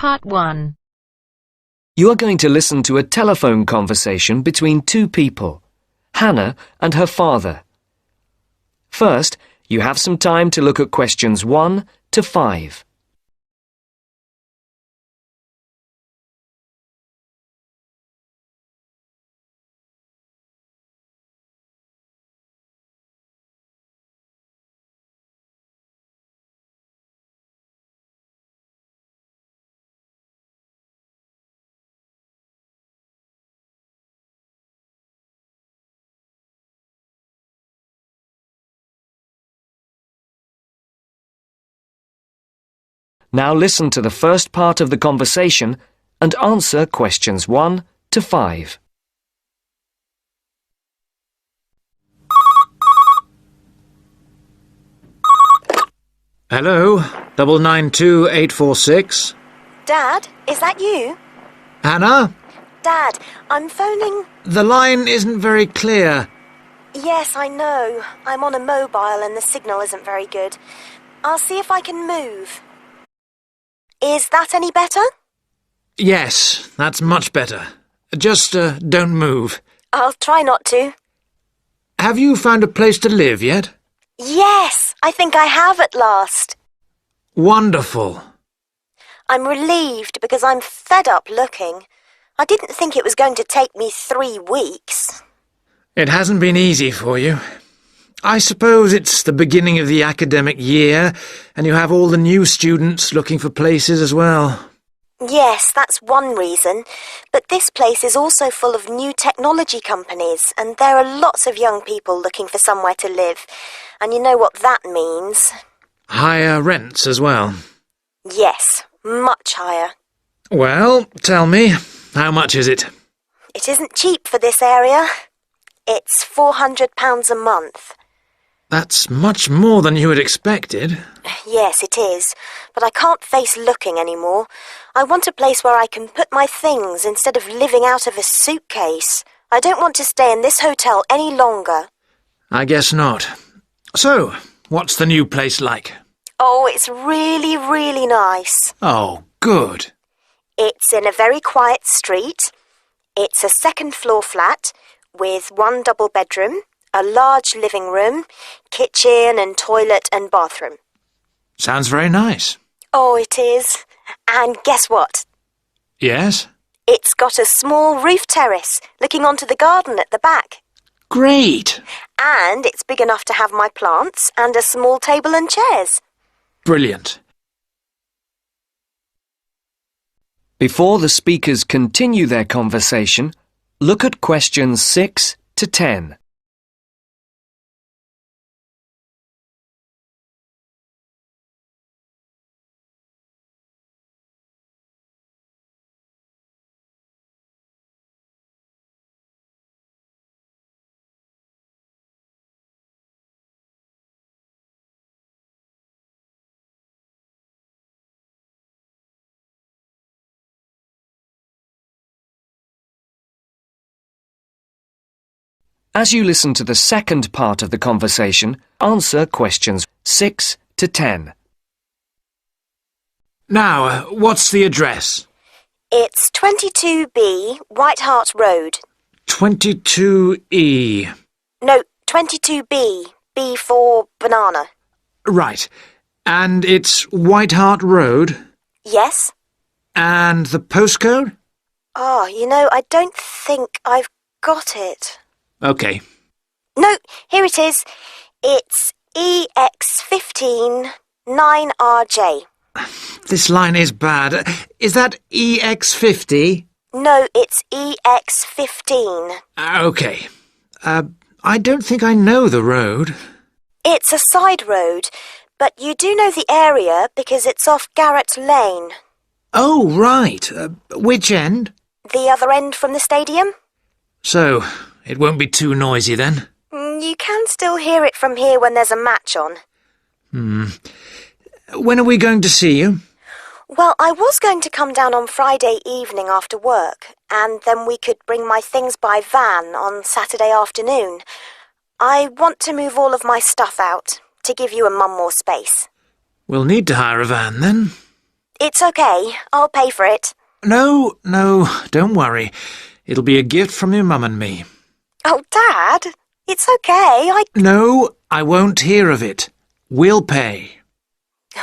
Part 1. You are going to listen to a telephone conversation between two people, Hannah and her father. First, you have some time to look at questions 1 to 5. Now listen to the first part of the conversation and answer questions 1 to 5. Hello, 992846. Dad, is that you? Hannah? Dad, I'm phoning... The line isn't very clear. Yes, I know. I'm on a mobile and the signal isn't very good. I'll see if I can move. Is that any better? Yes, that's much better. Just don't move. I'll try not to. Have you found a place to live yet? Yes, I think I have at last. Wonderful. I'm relieved because I'm fed up looking. I didn't think it was going to take me 3 weeks. It hasn't been easy for you. I suppose it's the beginning of the academic year, and you have all the new students looking for places as well. Yes, that's one reason. But this place is also full of new technology companies, and there are lots of young people looking for somewhere to live. And you know what that means. Higher rents as well. Yes, much higher. Well, tell me, how much is it? It isn't cheap for this area. It's £400 a month. That's much more than you had expected. Yes, it is. But I can't face looking anymore. I want a place where I can put my things instead of living out of a suitcase. I don't want to stay in this hotel any longer. I guess not. So, what's the new place like? Oh, it's really, really nice. Oh, good. It's in a very quiet street. It's a second-floor flat with 1 double bedroom, a large living room, kitchen and toilet and bathroom. Sounds very nice. Oh, it is. And guess what? Yes? It's got a small roof terrace looking onto the garden at the back. Great! And it's big enough to have my plants and a small table and chairs. Brilliant. Before the speakers continue their conversation, look at questions 6 to 10. As you listen to the second part of the conversation, answer questions 6 to 10. Now, what's the address? It's 22B White Hart Road. 22E. No, 22B. B for banana. Right. And it's White Hart Road? Yes? And the postcode? Oh, I don't think I've got it. OK. No, here it is. It's EX15 9RJ. This line is bad. Is that EX50? No, it's EX15. OK. I don't think I know the road. It's a side road, but you do know the area because it's off Garrett Lane. Oh, right. Which end? The other end from the stadium. So, it won't be too noisy then? You can still hear it from here when there's a match on. When are we going to see you? Well, I was going to come down on Friday evening after work, and then we could bring my things by van on Saturday afternoon. I want to move all of my stuff out, to give you and Mum more space. We'll need to hire a van then. It's okay. I'll pay for it. No, don't worry. It'll be a gift from your mum and me. Oh, Dad, it's okay. No, I won't hear of it. We'll pay.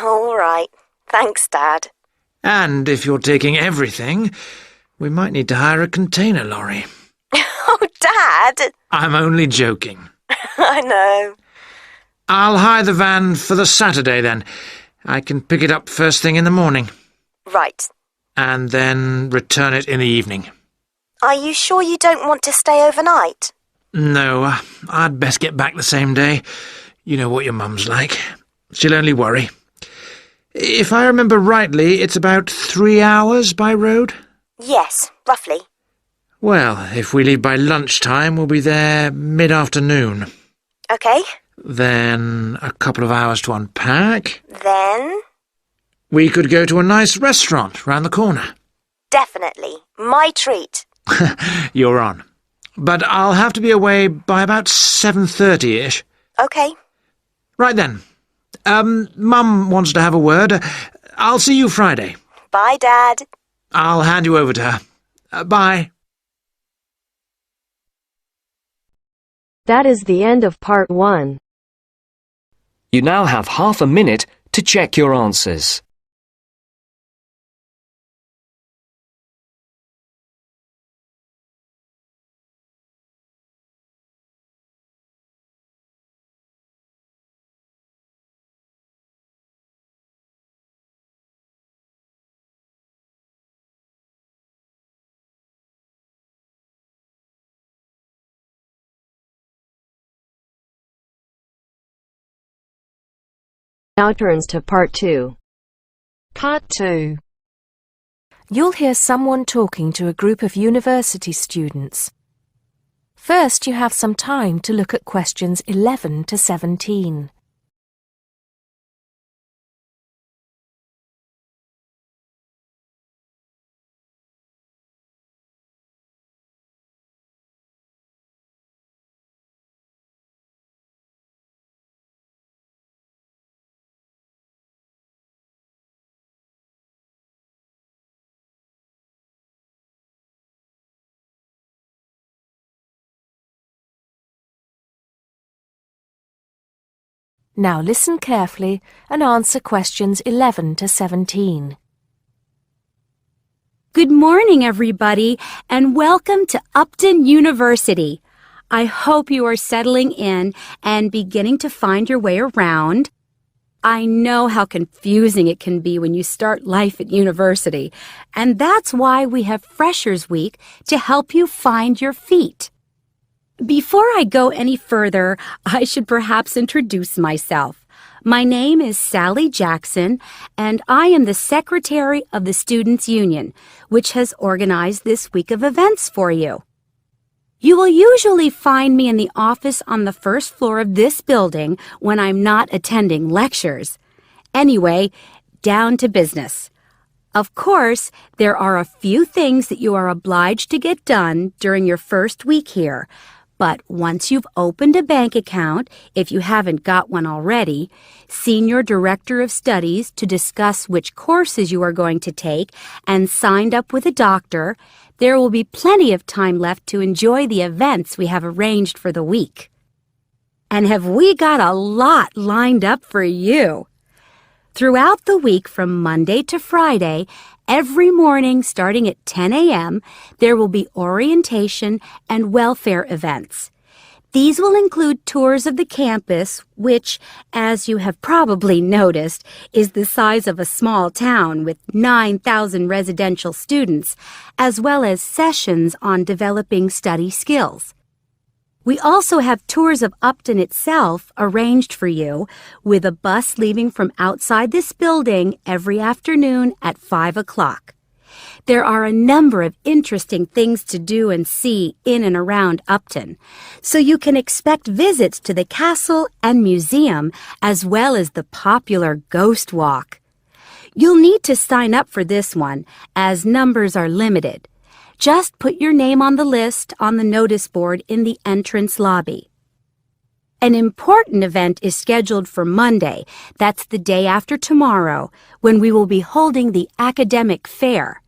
All right. Thanks, Dad. And if you're taking everything, we might need to hire a container lorry. Oh, Dad! I'm only joking. I know. I'll hire the van for the Saturday, then. I can pick it up first thing in the morning. Right. And then return it in the evening. Are you sure you don't want to stay overnight? No, I'd best get back the same day. You know what your mum's like. She'll only worry. If I remember rightly, it's about 3 hours by road? Yes, roughly. Well, if we leave by lunchtime, we'll be there mid-afternoon. Okay. Then a couple of hours to unpack. Then? We could go to a nice restaurant round the corner. Definitely. My treat. You're on. But I'll have to be away by about 7:30-ish. Okay. Right then. Mum wants to have a word. I'll see you Friday. Bye, Dad. I'll hand you over to her. Bye. That is the end of part 1. You now have half a minute to check your answers. Now turns to part 2. Part 2. You'll hear someone talking to a group of university students. First, you have some time to look at questions 11 to 17. Now listen carefully and answer questions 11 to 17. Good morning, everybody, and welcome to Upton University. I hope you are settling in and beginning to find your way around. I know how confusing it can be when you start life at university, and that's why we have Freshers Week to help you find your feet. Before I go any further, I should perhaps introduce myself. My name is Sally Jackson, and I am the Secretary of the Students' Union, which has organized this week of events for you. You will usually find me in the office on the first floor of this building when I'm not attending lectures. Anyway, down to business. Of course, there are a few things that you are obliged to get done during your first week here. But once you've opened a bank account, if you haven't got one already, seen your director of studies to discuss which courses you are going to take, and signed up with a doctor, there will be plenty of time left to enjoy the events we have arranged for the week. And have we got a lot lined up for you? Throughout the week from Monday to Friday, every morning starting at 10 a.m., there will be orientation and welfare events. These will include tours of the campus, which, as you have probably noticed, is the size of a small town with 9,000 residential students, as well as sessions on developing study skills. We also have tours of Upton itself arranged for you, with a bus leaving from outside this building every afternoon at 5 o'clock. There are a number of interesting things to do and see in and around Upton, so you can expect visits to the castle and museum as well as the popular Ghost Walk. You'll need to sign up for this one, as numbers are limited. Just put your name on the list on the notice board in the entrance lobby. An important event is scheduled for Monday, that's the day after tomorrow, when we will be holding the academic fair.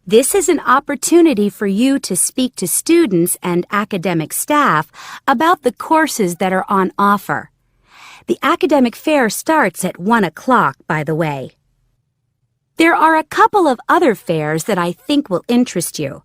This is an opportunity for you to speak to students and academic staff about the courses that are on offer. The academic fair starts at 1 o'clock, by the way. There are a couple of other fairs that I think will interest you.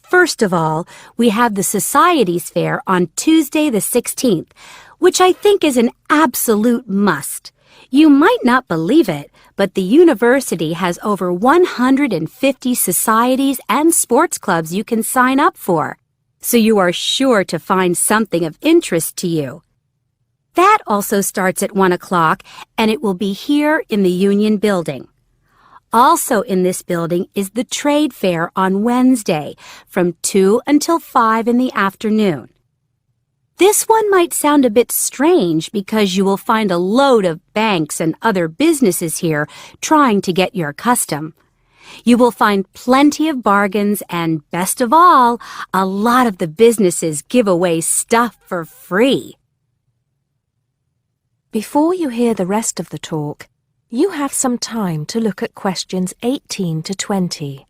First of all, we have the Societies Fair on Tuesday the 16th, which I think is an absolute must. You might not believe it, but the university has over 150 societies and sports clubs you can sign up for, so you are sure to find something of interest to you. That also starts at 1 o'clock, and it will be here in the Union Building. Also in this building is the Trade Fair on Wednesday from 2 until 5 in the afternoon. This one might sound a bit strange because you will find a load of banks and other businesses here trying to get your custom. You will find plenty of bargains and, best of all, a lot of the businesses give away stuff for free. Before you hear the rest of the talk, you have some time to look at questions 18 to 20.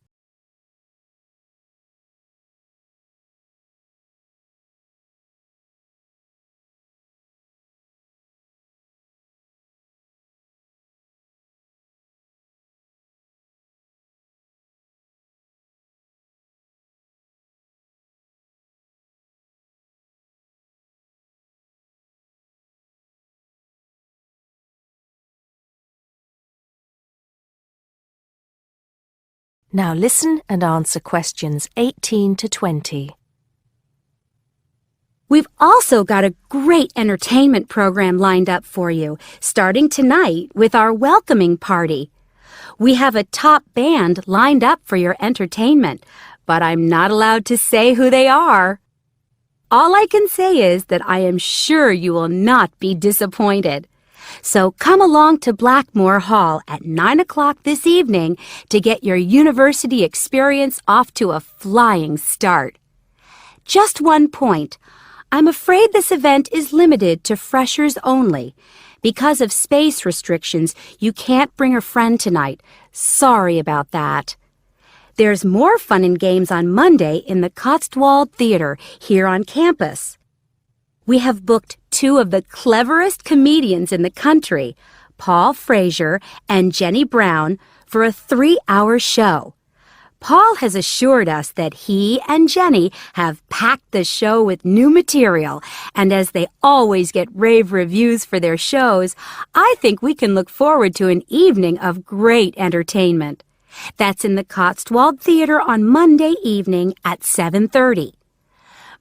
Now listen and answer questions 18 to 20. We've also got a great entertainment program lined up for you, starting tonight with our welcoming party. We have a top band lined up for your entertainment, but I'm not allowed to say who they are. All I can say is that I am sure you will not be disappointed. So come along to Blackmore Hall at 9 o'clock this evening to get your university experience off to a flying start. Just one point. I'm afraid this event is limited to freshers only. Because of space restrictions, you can't bring a friend tonight. Sorry about that. There's more fun and games on Monday in the Cotswold Theater here on campus. We have booked two of the cleverest comedians in the country, Paul Frazier and Jenny Brown, for a 3-hour show. Paul has assured us that he and Jenny have packed the show with new material, and as they always get rave reviews for their shows, I think we can look forward to an evening of great entertainment. That's in the Cotswold Theater on Monday evening at 7:30.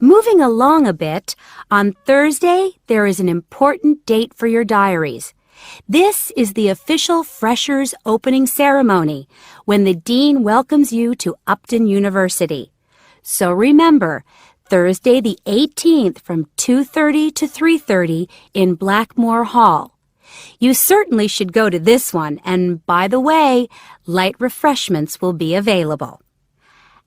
Moving along a bit, on Thursday there is an important date for your diaries. This is the official Freshers Opening Ceremony, when the Dean welcomes you to Upton University. So remember, Thursday the 18th from 2:30 to 3:30 in Blackmore Hall. You certainly should go to this one, and by the way, light refreshments will be available.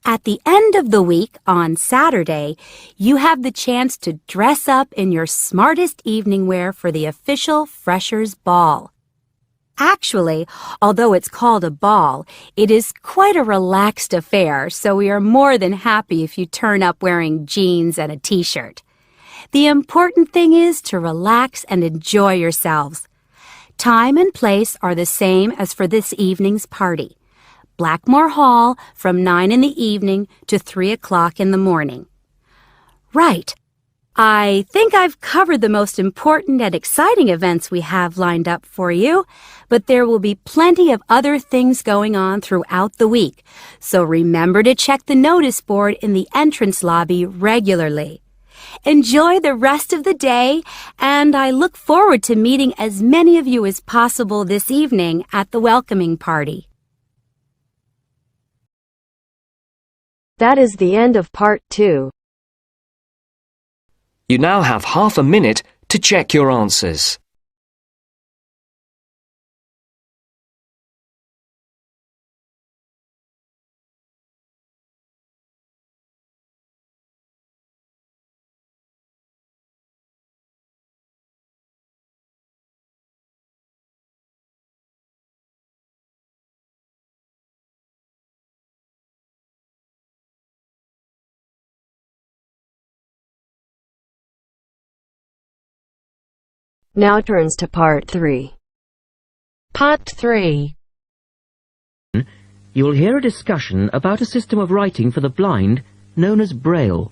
At the end of the week, on Saturday, you have the chance to dress up in your smartest evening wear for the official Freshers' Ball. Actually, although it's called a ball, it is quite a relaxed affair, so we are more than happy if you turn up wearing jeans and a t-shirt. The important thing is to relax and enjoy yourselves. Time and place are the same as for this evening's party. Blackmore Hall from 9 in the evening to 3 o'clock in the morning. Right. I think I've covered the most important and exciting events we have lined up for you, but there will be plenty of other things going on throughout the week, so remember to check the notice board in the entrance lobby regularly. Enjoy the rest of the day, and I look forward to meeting as many of you as possible this evening at the welcoming party. That is the end of part 2. You now have half a minute to check your answers. Now turns to Part 3. Part 3. You'll hear a discussion about a system of writing for the blind known as Braille.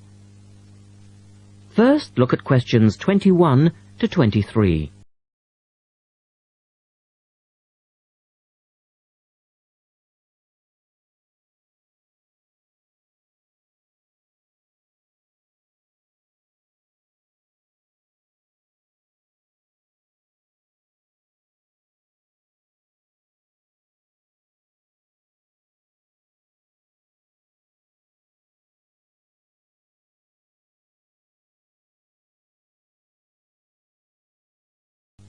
First, look at questions 21 to 23.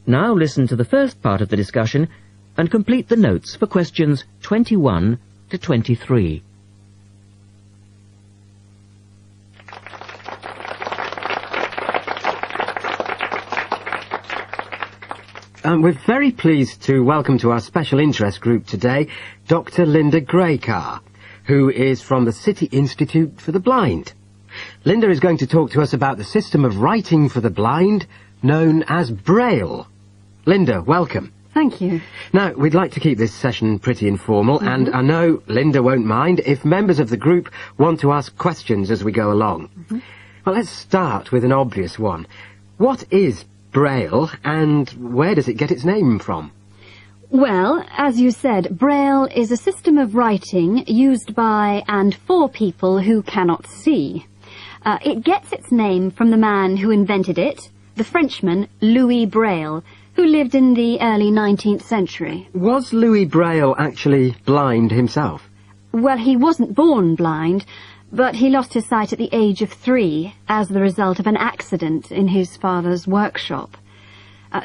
Now listen to the first part of the discussion and complete the notes for questions 21 to 23. We're very pleased to welcome to our special interest group today Dr. Linda Graycar, who is from the City Institute for the Blind. Linda is going to talk to us about the system of writing for the blind known as Braille. Linda, welcome. Thank you. Now, we'd like to keep this session pretty informal, and I know Linda won't mind if members of the group want to ask questions as we go along. Well, let's start with an obvious one. What is Braille, and where does it get its name from? Well, as you said, Braille is a system of writing used by and for people who cannot see. It gets its name from the man who invented it, the Frenchman Louis Braille, who lived in the early 19th century. Was Louis Braille actually blind himself? Well, he wasn't born blind, but he lost his sight at the age of 3 as the result of an accident in his father's workshop.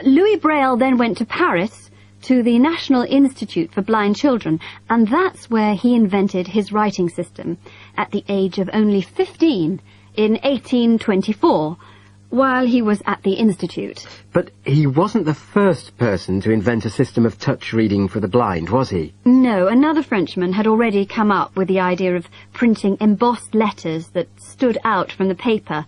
Louis Braille then went to Paris to the National Institute for Blind Children, and that's where he invented his writing system at the age of only 15 in 1824, while he was at the Institute. But he wasn't the first person to invent a system of touch reading for the blind, was he? No, another Frenchman had already come up with the idea of printing embossed letters that stood out from the paper,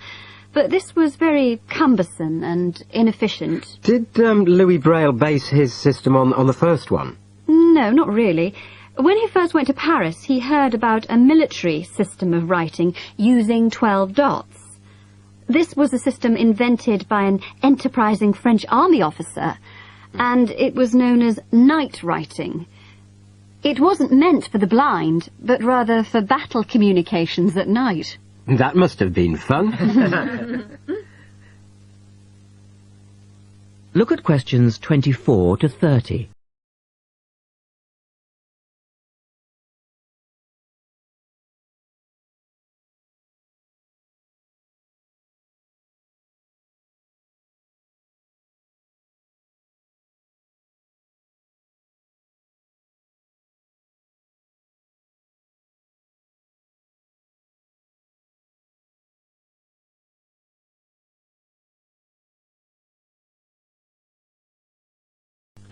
but this was very cumbersome and inefficient. Did Louis Braille base his system on the first one? No, not really. When he first went to Paris, he heard about a military system of writing using 12 dots. This was a system invented by an enterprising French army officer, and it was known as night writing. It wasn't meant for the blind, but rather for battle communications at night. That must have been fun. Look at questions 24 to 30.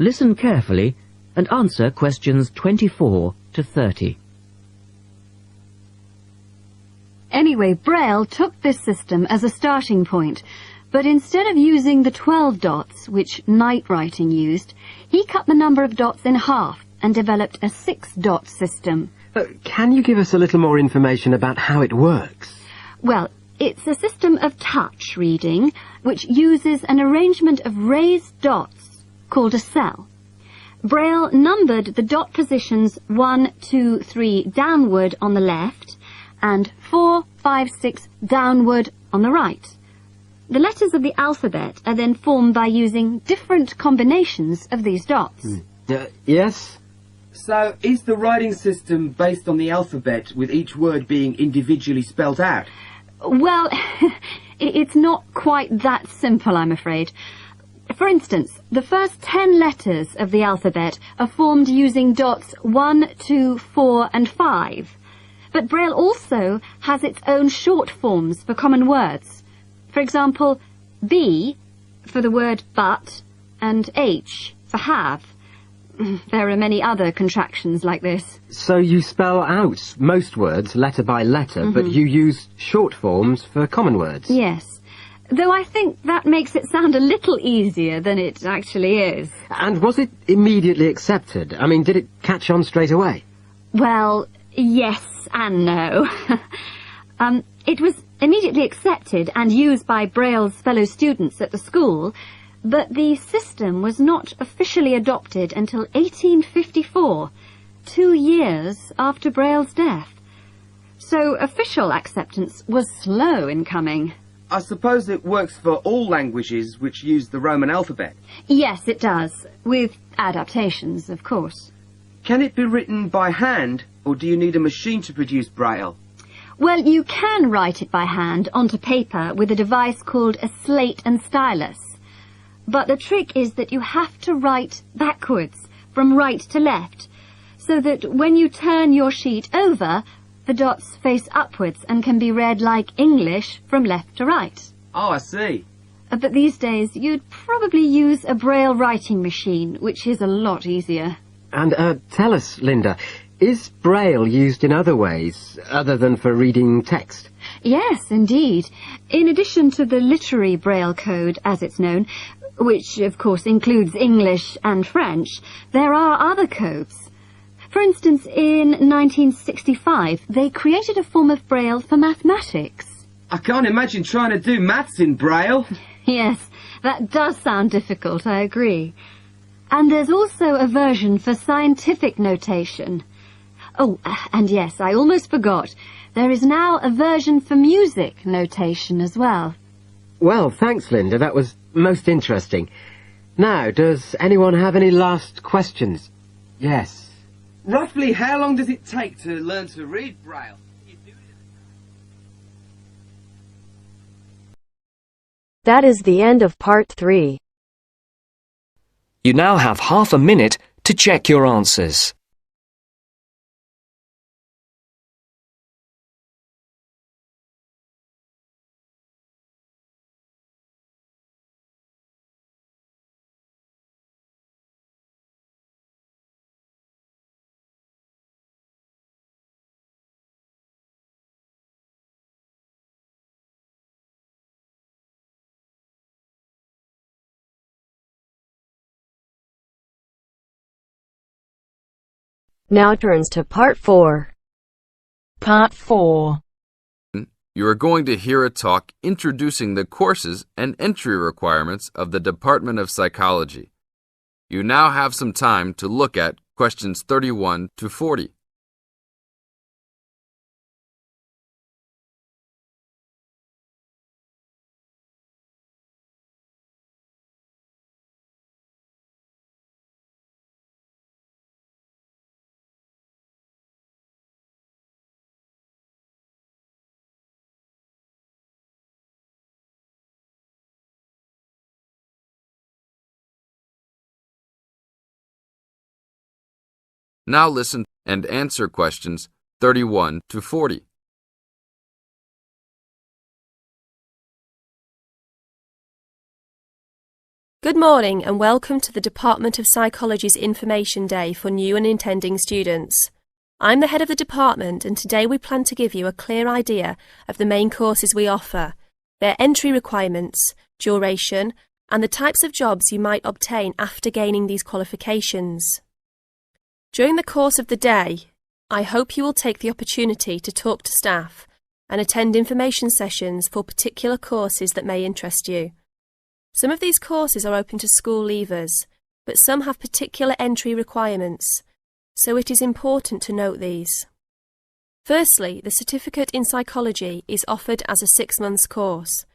Listen carefully and answer questions 24 to 30. Anyway, Braille took this system as a starting point, but instead of using the 12 dots, which night writing used, he cut the number of dots in half and developed a 6-dot system. Can you give us a little more information about how it works? Well, it's a system of touch reading, which uses an arrangement of raised dots called a cell. Braille numbered the dot positions 1, 2, 3 downward on the left and 4, 5, 6 downward on the right. The letters of the alphabet are then formed by using different combinations of these dots. Yes? So, is the writing system based on the alphabet, with each word being individually spelt out? Well, it's not quite that simple, I'm afraid. For instance, the first 10 letters of the alphabet are formed using dots 1, 2, 4 and 5. But Braille also has its own short forms for common words. For example, B for the word but and H for have. There are many other contractions like this. So you spell out most words letter by letter, but you use short forms for common words? Yes. though I think that makes it sound a little easier than it actually is. And was it immediately accepted? I mean, did it catch on straight away? Well, yes and no. It was immediately accepted and used by Braille's fellow students at the school, but the system was not officially adopted until 1854, 2 years after Braille's death. So official acceptance was slow in coming. I suppose it works for all languages which use the Roman alphabet. Yes, it does, with adaptations, of course. Can it be written by hand, or do you need a machine to produce Braille? Well, you can write it by hand onto paper with a device called a slate and stylus. But the trick is that you have to write backwards, from right to left, so that when you turn your sheet over, the dots face upwards and can be read like English from left to right. Oh, I see. But these days, you'd probably use a Braille writing machine, which is a lot easier. And tell us, Linda, is Braille used in other ways, other than for reading text? Yes, indeed. In addition to the literary Braille code, as it's known, which of course includes English and French, there are other codes. For instance, in 1965, they created a form of Braille for mathematics. I can't imagine trying to do maths in Braille. Yes, that does sound difficult, I agree. And there's also a version for scientific notation. Oh, and yes, I almost forgot. There is now a version for music notation as well. Well, thanks, Linda. That was most interesting. Now, does anyone have any last questions? Yes. Roughly how long does it take to learn to read Braille? That is the end of part 3. You now have half a minute to check your answers. Now turns to part 4. Part 4. You are going to hear a talk introducing the courses and entry requirements of the Department of Psychology. You now have some time to look at questions 31 to 40. Now listen and answer questions 31 to 40. Good morning and welcome to the Department of Psychology's Information Day for new and intending students. I'm the head of the department and today we plan to give you a clear idea of the main courses we offer, their entry requirements, duration, and the types of jobs you might obtain after gaining these qualifications. During the course of the day, I hope you will take the opportunity to talk to staff and attend information sessions for particular courses that may interest you. Some of these courses are open to school leavers, but some have particular entry requirements, so it is important to note these. Firstly, the Certificate in Psychology is offered as a 6-month course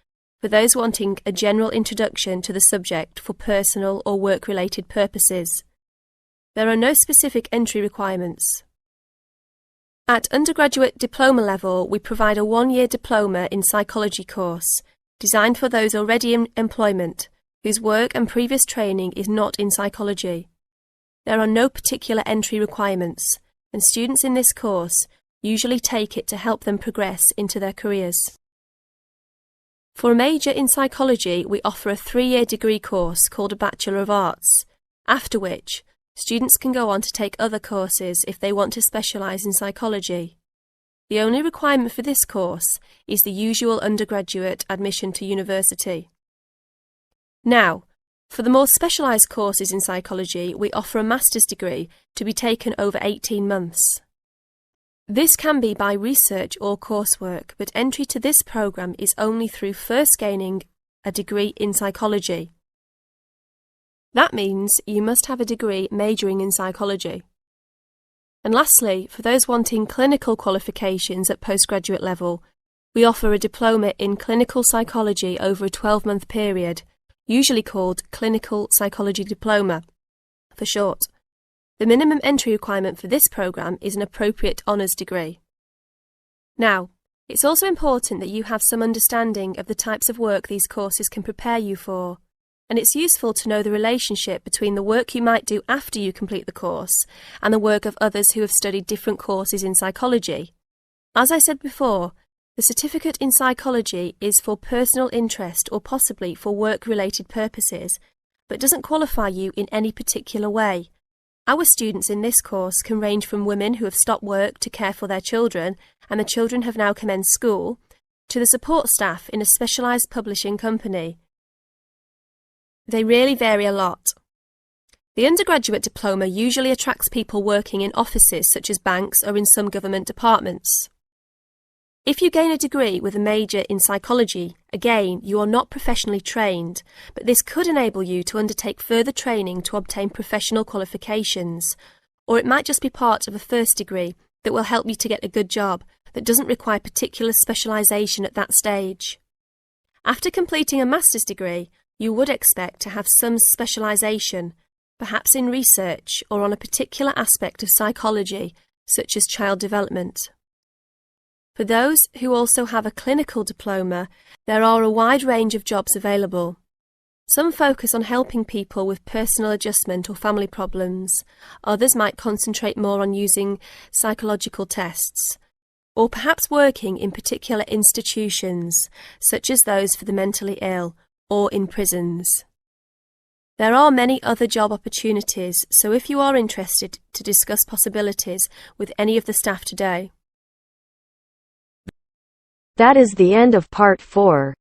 for those wanting a general introduction to the subject for personal or work-related purposes. There are no specific entry requirements. At undergraduate diploma level, we provide a 1-year diploma in psychology course designed for those already in employment whose work and previous training is not in psychology. There are no particular entry requirements, and students in this course usually take it to help them progress into their careers. For a major in psychology, we offer a 3-year degree course called a Bachelor of Arts, after which students can go on to take other courses if they want to specialise in psychology. The only requirement for this course is the usual undergraduate admission to university. Now, for the more specialised courses in psychology, we offer a master's degree to be taken over 18 months. This can be by research or coursework, but entry to this programme is only through first gaining a degree in psychology. That means you must have a degree majoring in psychology. And lastly, for those wanting clinical qualifications at postgraduate level, we offer a diploma in clinical psychology over a 12-month period, usually called Clinical Psychology Diploma, for short. The minimum entry requirement for this programme is an appropriate honours degree. Now, it's also important that you have some understanding of the types of work these courses can prepare you for, and it's useful to know the relationship between the work you might do after you complete the course and the work of others who have studied different courses in psychology. As I said before, the certificate in psychology is for personal interest or possibly for work-related purposes, but doesn't qualify you in any particular way. Our students in this course can range from women who have stopped work to care for their children and the children have now commenced school, to the support staff in a specialised publishing company. They really vary a lot. The undergraduate diploma usually attracts people working in offices such as banks or in some government departments. If you gain a degree with a major in psychology, again, you are not professionally trained, but this could enable you to undertake further training to obtain professional qualifications, or it might just be part of a first degree that will help you to get a good job that doesn't require particular specialisation at that stage. After completing a master's degree, you would expect to have some specialisation, perhaps in research or on a particular aspect of psychology, such as child development. For those who also have a clinical diploma, there are a wide range of jobs available. Some focus on helping people with personal adjustment or family problems. Others might concentrate more on using psychological tests, or perhaps working in particular institutions, such as those for the mentally ill, or in prisons. There are many other job opportunities, so if you are interested to discuss possibilities with any of the staff today. That is the end of part 4.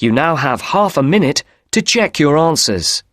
You now have half a minute to check your answers.